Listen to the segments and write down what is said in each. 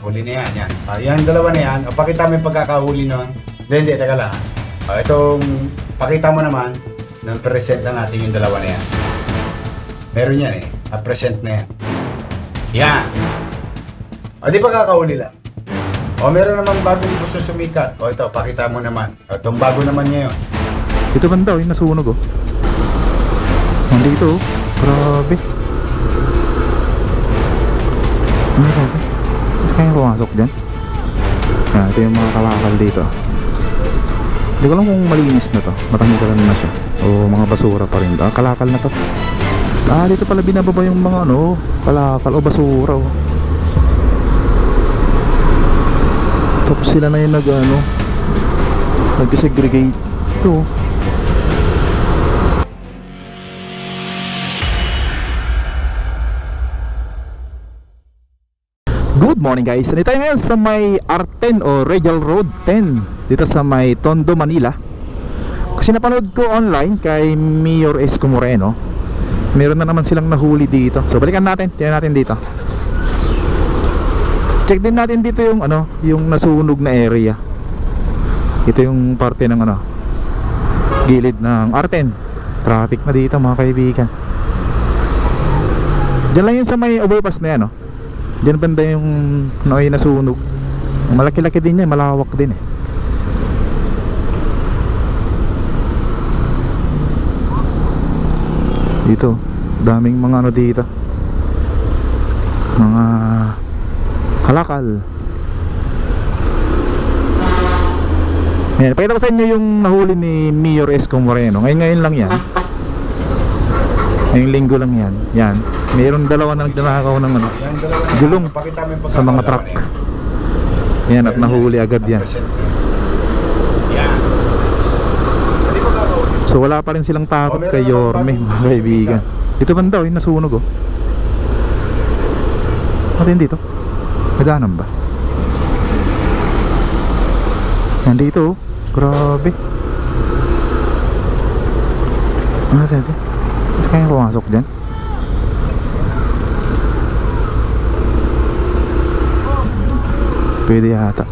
Huli na yan, yan. Yan, dalawa na yan. Pakita mo yung pagkakahuli nun. Hindi, teka lang. Itong, pakita mo naman, nang present na natin yung dalawa na yan. Meron yan present na yan. Yan. Di pagkakahuli lang. Meron naman bagong gusto sumikat. Ito, pakita mo naman. Itong bago naman ngayon. Ito banda, yung nasunog nandito grabe. Ito kaya pumasok dyan. Ito yung mga kalakal dito. Hindi ko alam kung malinis na to, matanggalan na siya o mga basura pa rin. Kalakal na to. Dito pala binababa yung mga kalakal o basura Tapos sila na yung nag-segregate ito. Good morning guys, nandito tayo ngayon sa may R10 o Regal Road 10 dito sa may Tondo, Manila. Kasi napanood ko online kay Mayor Isko Moreno, meron na naman silang nahuli dito. So balikan natin, tingnan natin dito. Check din natin dito yung yung nasunog na area. Ito yung parte ng gilid ng R10. Traffic na dito mga kaibigan. Diyan lang yun sa may overpass na yan Diyan banda yung nasunog. Malaki-laki din yan, malawak din Dito, daming mga dito. Mga kalakal. Ayan, pakita ko sa inyo yung nahuli ni Mayor Isko Moreno. Ngayon lang yan. Ngayong linggo lang yan. Yan. Mayroon dalawa na nagdanakaw ng gulong sa mga truck. Yan, at nahuli agad yan. So wala pa rin silang takot kay Yorme, mga kaibigan. Ito banda yung nasunog Natin dito. May daanan ba? Nandito grabe. Natin. Ito kaya pumasok dyan. Pwede yata.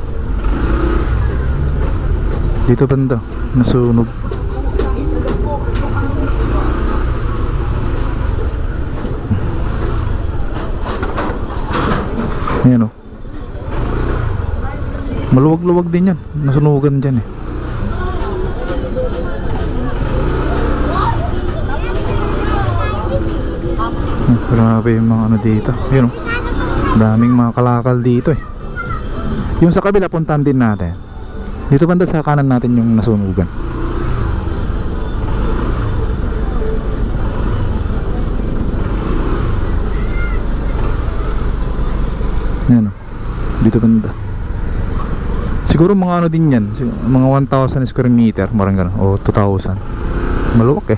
Dito banda nasunog. Ayan maluwag-luwag din yan. Nasunugan dyan Grabe yung mga dito. Ayan daming mga kalakal dito Yung sa kabila puntahan din natin. Dito banda sa kanan natin yung nasunugan. Ayan dito banda. Siguro mga din yan, mga 1,000 square meter, marang gano'n, o 2,000. Maluwak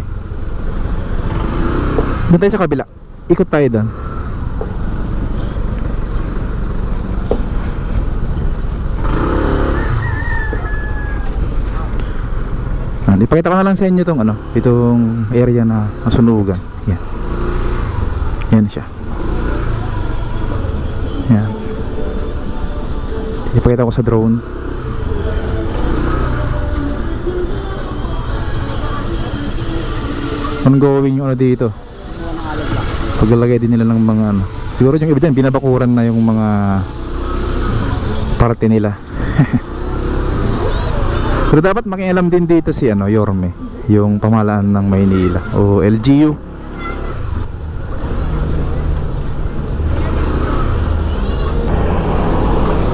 Doon tayo sa kabila. Ikot tayo doon. Ipakita ko na lang sa inyo itong area na nasunugan. Yan. Yan siya. Yan. Ipakita ko sa drone. Ongoing yung dito. Paglalagay din nila ng mga siguro yung iba dyan binabakuran na yung mga parte nila. Pero dapat makialam din dito si Yorme, yung pamahalaan ng Maynila o LGU.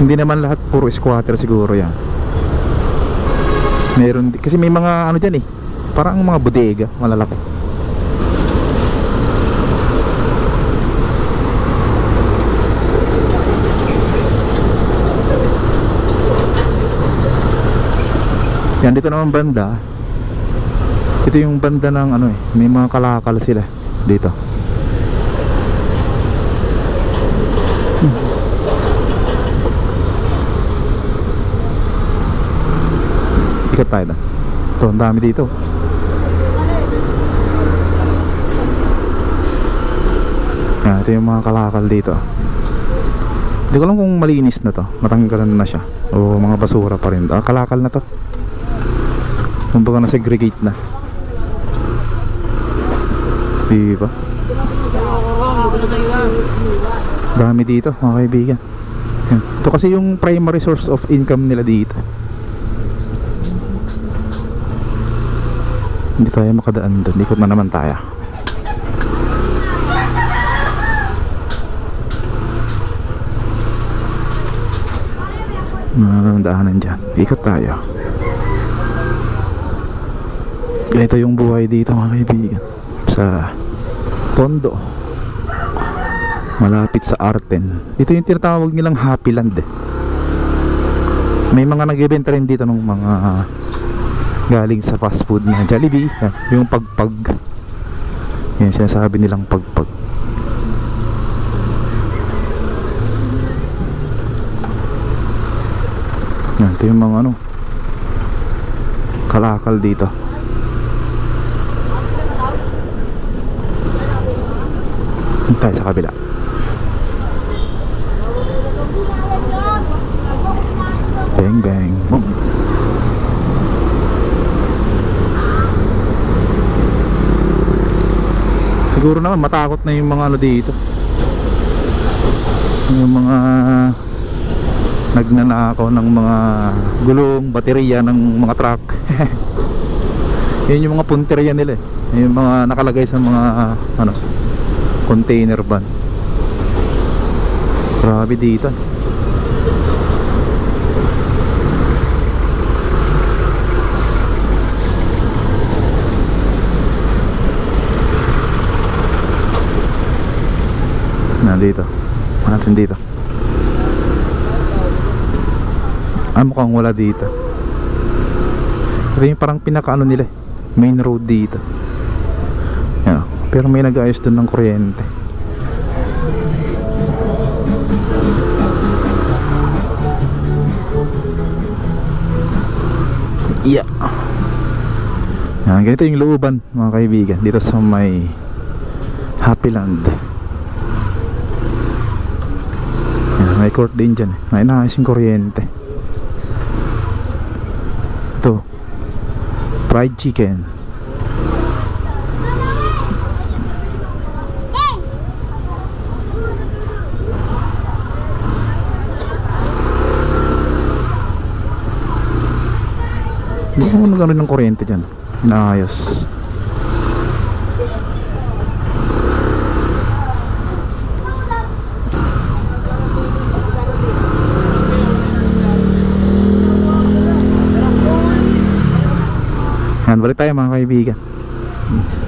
Hindi naman lahat puro squatter siguro yan. Meron kasi may mga dyan parang mga bodega malalaki. Yan dito naman banda. Ito yung banda ng may mga kalakal sila dito. Ikot tayo na. Ito, ang dami dito. Yan, ito yung mga kalakal dito. Hindi ko alam kung malinis na to, matanggalan na siya o mga basura pa rin. Kalakal na to, kumbaga na segregate na, diba? Dami dito mga kaibigan. Yan. Ito kasi yung primary source of income nila dito. Hindi tayo makadaan doon, ikot na naman tayo. Daanan dyan, ikot tayo. Ganito yung buhay dito mga kaibigan sa Tondo, malapit sa Arten. Dito yung tinatawag nilang Happy Land eh. May mga nag-event rin dito ng mga galing sa fast food na Jollibee. Yan, yung pagpag, yan sinasabi nilang pagpag. Yan, ito yung mga ano, kalakal dito. Tayo sa kabila. Bang bang boom. Siguro naman matakot na yung mga ano dito, yung mga nagnanakaw ng mga gulong, baterya ng mga truck. Yun yung mga punteriya nila eh. Yung mga nakalagay sa mga ano, container van. Grabe dito. Dito natin dito. Mukhang wala dito. Ito yung parang pinakaano nila, main road dito. Yan. Pero may nag-ayos dun ng kuryente. Yeah. Yan, ganito yung looban mga kaibigan dito sa may Happy Land. May court din dyan. May naayos yung kuryente. Ito, fried chicken. Hindi ko nagkaroon ng kuryente dyan. Naayos. Yan, balik tayo mga kaibigan.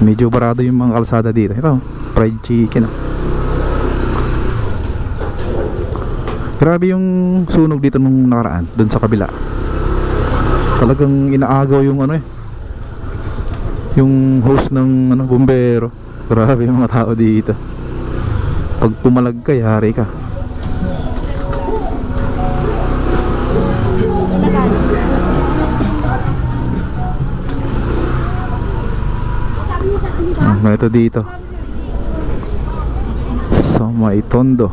Medyo barado yung mga kalsada dito. Ito, fried chicken. Grabe yung sunog dito nung nakaraan, dun sa kabila. Talagang inaagaw yung ano eh, yung host ng ano, bumbero. Grabe yung mga tao dito. Pag pumalag ka, yari ka. Ito dito sa may Tondo.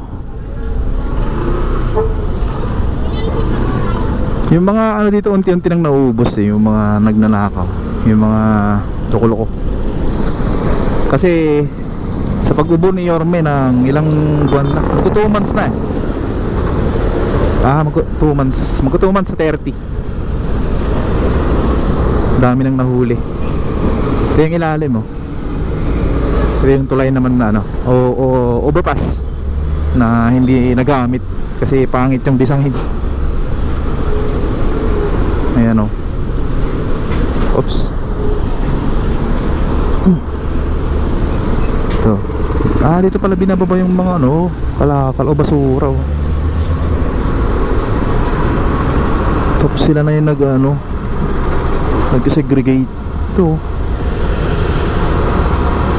Yung mga ano dito unti-unti nang nauubos eh, yung mga nagnanakaw, yung mga loko-loko. Kasi sa pag-ubo ni Yorme ng ilang buwan na, magko 2 months na eh. Magko 2 months sa 30. Dami nang nahuli. Ito yung ilalim oh. Ito yung tulay naman na ano, o overpass na hindi nagamit kasi pangit yung design. Ayan o. Oops. Ito. Dito pala binababa yung mga ano, kalakal o basura o. Tapos sila na yung nag-segregate. Ito.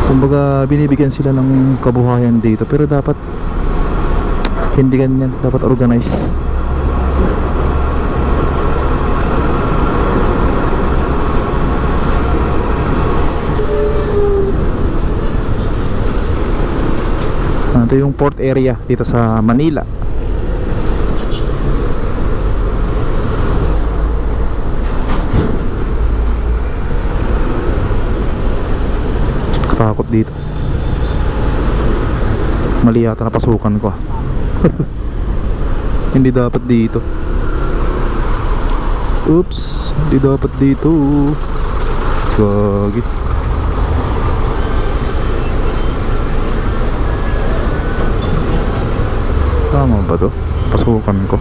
Kumbaga binibigyan sila ng kabuhayan dito, pero dapat hindi ganyan, dapat organize. Ito yung port area dito sa Manila. Nakakatakot dito. Mali yata na pasukan ko ah. Hindi dapat dito. Oops, hindi dapat dito. Gagi. Tama ba to? Pasukan ko.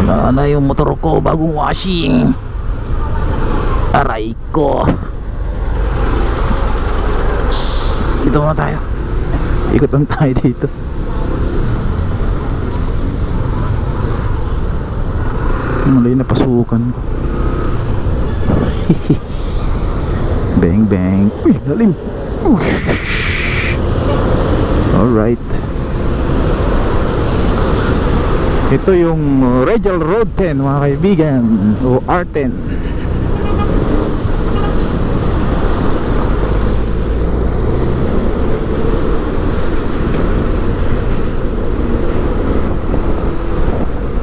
Wala na yung motor ko, bagong washing. Aray ko. Dito muna tayo. Ikot lang tayo dito. Mali na pasukan ko. Bang bang. Uy, lalim. Alright. Ito yung Regal Road 10 mga kaibigan, o R10.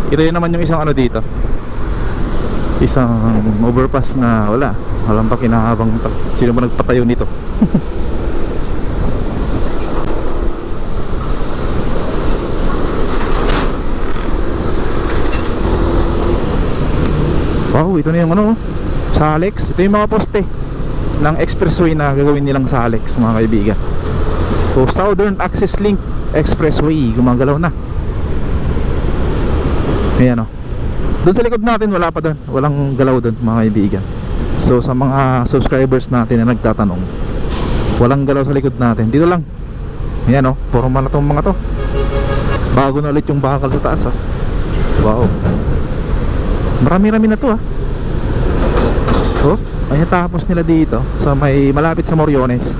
Ito yun naman yung isang ano dito, isang overpass na walang pakinabang. Sino ba nagpatayo nito? Wow, ito na yung ano, Salex. Ito yung mga poste ng expressway na gagawin nilang Salex mga kaibigan. So Southern Access Link Expressway, gumagalaw na. Ayan o. Doon sa likod natin wala pa doon, walang galaw doon mga kaibigan. So sa mga subscribers natin na nagtatanong, walang galaw sa likod natin, dito lang. Ayan o, formal na tong mga to. Bago na ulit yung bakal sa taas. Wow, marami-rami na to ah. Oh, ay natapos nila dito sa may malapit sa Moriones.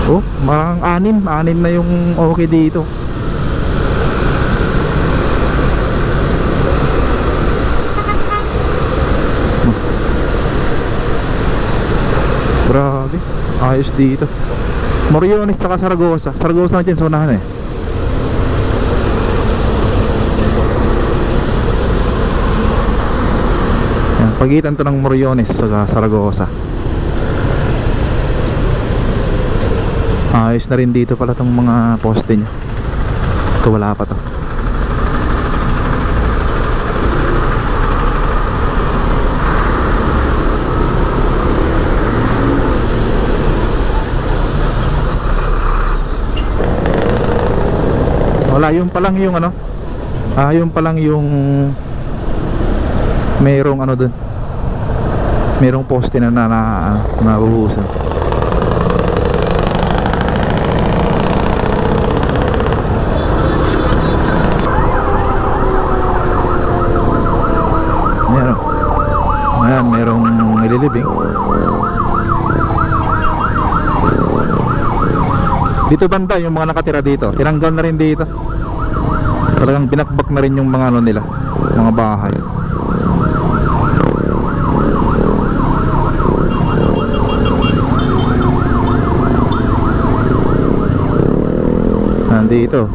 Oh, marang anim na yung okay dito. Grabe, ayos dito. Moriones saka Saragosa. Saragosa na dyan sa unahan eh. Yan, pagitan to ng Moriones saka Saragosa. Ayos na rin dito pala tong mga poste nya. Ito wala pa to. Wala, yung palang yung ano, yung palang yung mayroong ano dun, mayroong poste na nabuhusan. Ayan, mayroong nililibing. Dito banda yung mga nakatira dito, tinanggal na rin dito. Talagang binakbak na rin yung mga ano nila, mga bahay. Nandito.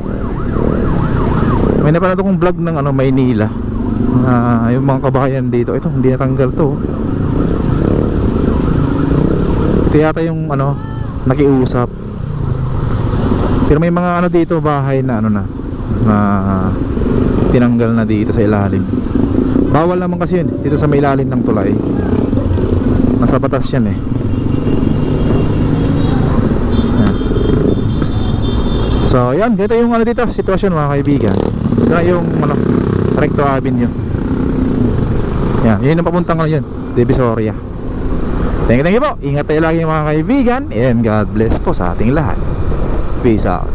May napanood akong vlog ng ano, Maynila. Yung mga kabahayan dito, ito hindi natanggal to. Ito yata yung ano, nakiusap. Pero may mga ano dito, bahay na ano na tinanggal na dito sa ilalim. Bawal naman kasi yun dito sa may ilalim ng tulay. Nasa batas yan eh. Yan. So yan, ganito yung ano dito, sitwasyon mga kaibigan. Ito na yung ano, Recto Avenue. Yan, yun ang papuntang ano yun, Divisoria. Thank you po. Ingat tayo lagi mga kaibigan, and God bless po sa ating lahat. Peace out.